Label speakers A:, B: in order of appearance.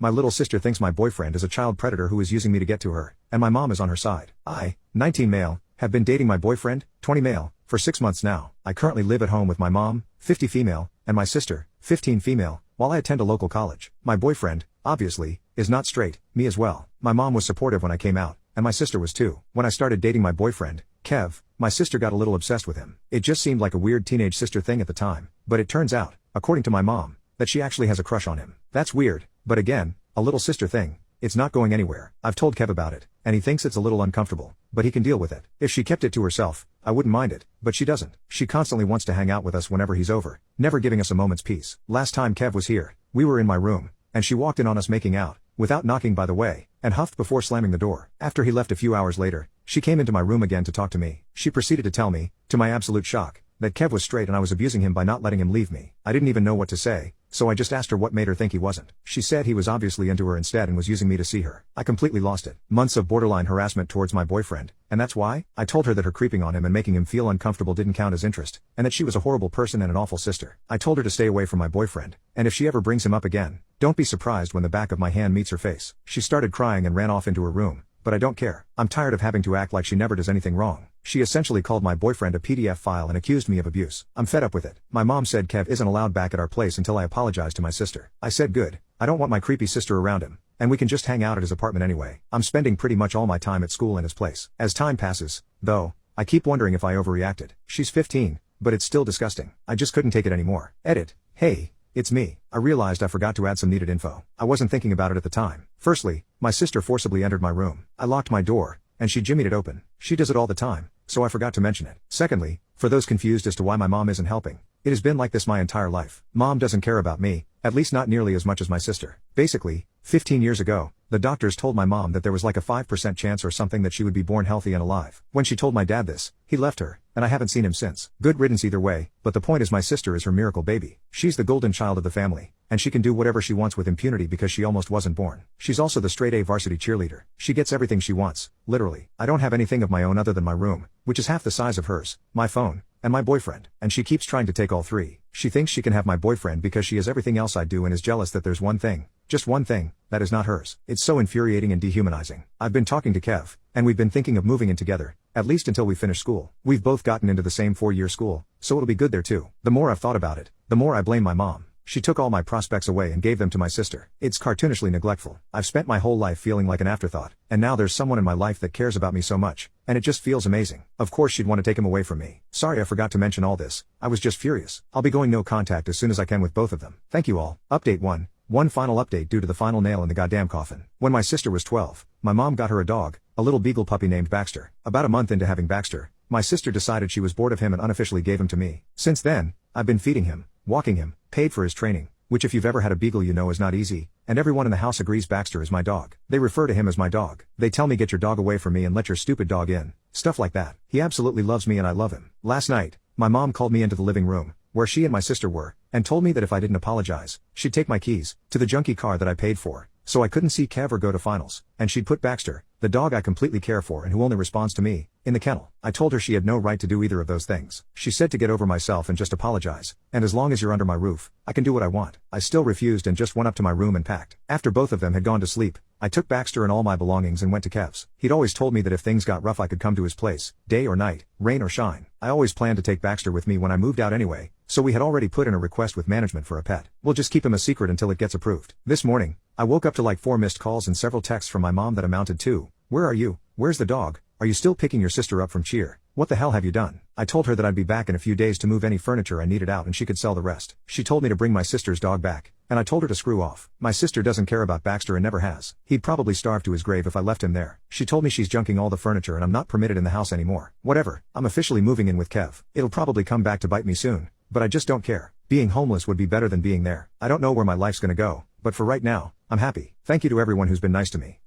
A: My little sister thinks my boyfriend is a child predator who is using me to get to her, and my mom is on her side. I, 19 male, have been dating my boyfriend, 20 male, for 6 months now. I currently live at home with my mom, 50 female, and my sister, 15 female, while I attend a local college. My boyfriend, obviously, is not straight, me as well. My mom was supportive when I came out, and my sister was too. When I started dating my boyfriend, Kev, my sister got a little obsessed with him. It just seemed like a weird teenage sister thing at the time, but it turns out, according to my mom, that she actually has a crush on him. That's weird, but again, a little sister thing. It's not going anywhere. I've told Kev about it, and he thinks it's a little uncomfortable, but he can deal with it. If she kept it to herself, I wouldn't mind it, but she doesn't. She constantly wants to hang out with us whenever he's over, never giving us a moment's peace. Last time Kev was here, we were in my room, and she walked in on us making out, without knocking by the way, and huffed before slamming the door. After he left a few hours later, she came into my room again to talk to me. She proceeded to tell me, to my absolute shock, that Kev was straight and I was abusing him by not letting him leave me. I didn't even know what to say, so I just asked her what made her think he wasn't. She said he was obviously into her instead and was using me to see her. I completely lost it. Months of borderline harassment towards my boyfriend, and that's why? I told her that her creeping on him and making him feel uncomfortable didn't count as interest, and that she was a horrible person and an awful sister. I told her to stay away from my boyfriend, and if she ever brings him up again, don't be surprised when the back of my hand meets her face. She started crying and ran off into her room, but I don't care. I'm tired of having to act like she never does anything wrong. She essentially called my boyfriend a PDF file and accused me of abuse. I'm fed up with it. My mom said Kev isn't allowed back at our place until I apologize to my sister. I said good, I don't want my creepy sister around him, and we can just hang out at his apartment anyway. I'm spending pretty much all my time at school and his place. As time passes, though, I keep wondering if I overreacted. She's 15, but it's still disgusting. I just couldn't take it anymore. Edit. Hey, it's me. I realized I forgot to add some needed info. I wasn't thinking about it at the time. Firstly, my sister forcibly entered my room. I locked my door, and she jimmied it open. She does it all the time, so I forgot to mention it. Secondly, for those confused as to why my mom isn't helping, it has been like this my entire life. Mom doesn't care about me, at least not nearly as much as my sister. Basically, 15 years ago, the doctors told my mom that there was like a 5% chance or something that she would be born healthy and alive. When she told my dad this, he left her, and I haven't seen him since. Good riddance either way, but the point is my sister is her miracle baby. She's the golden child of the family, and she can do whatever she wants with impunity because she almost wasn't born. She's also the straight A varsity cheerleader. She gets everything she wants, literally. I don't have anything of my own other than my room, which is half the size of hers, my phone, and my boyfriend, and she keeps trying to take all three. She thinks she can have my boyfriend because she has everything else I do and is jealous that there's one thing, just one thing, that is not hers. It's so infuriating and dehumanizing. I've been talking to Kev, and we've been thinking of moving in together, at least until we finish school. We've both gotten into the same 4-year school, so it'll be good there too. The more I've thought about it, the more I blame my mom. She took all my prospects away and gave them to my sister. It's cartoonishly neglectful. I've spent my whole life feeling like an afterthought, and now there's someone in my life that cares about me so much, and it just feels amazing. Of course she'd want to take him away from me. Sorry I forgot to mention all this. I was just furious. I'll be going no contact as soon as I can with both of them. Thank you all. Update 1. One final update due to the final nail in the goddamn coffin. When my sister was 12, my mom got her a dog, a little beagle puppy named Baxter. About a month into having Baxter, my sister decided she was bored of him and unofficially gave him to me. Since then, I've been feeding him, walking him, paid for his training, which if you've ever had a beagle you know is not easy, and everyone in the house agrees Baxter is my dog. They refer to him as my dog. They tell me get your dog away from me and let your stupid dog in, stuff like that. He absolutely loves me and I love him. Last night, my mom called me into the living room, where she and my sister were, and told me that if I didn't apologize, she'd take my keys to the junky car that I paid for, so I couldn't see Kev or go to finals, and she'd put Baxter, the dog I completely care for and who only responds to me, in the kennel. I told her she had no right to do either of those things. She said to get over myself and just apologize, and as long as you're under my roof, I can do what I want. I still refused and just went up to my room and packed. After both of them had gone to sleep, I took Baxter and all my belongings and went to Kev's. He'd always told me that if things got rough I could come to his place, day or night, rain or shine. I always planned to take Baxter with me when I moved out anyway, so we had already put in a request with management for a pet. We'll just keep him a secret until it gets approved. This morning, I woke up to like 4 missed calls and several texts from my mom that amounted to, "Where are you? Where's the dog? Are you still picking your sister up from cheer? What the hell have you done?" I told her that I'd be back in a few days to move any furniture I needed out and she could sell the rest. She told me to bring my sister's dog back, and I told her to screw off. My sister doesn't care about Baxter and never has. He'd probably starve to his grave if I left him there. She told me she's junking all the furniture and I'm not permitted in the house anymore. Whatever, I'm officially moving in with Kev. It'll probably come back to bite me soon, but I just don't care. Being homeless would be better than being there. I don't know where my life's gonna go, but for right now, I'm happy. Thank you to everyone who's been nice to me.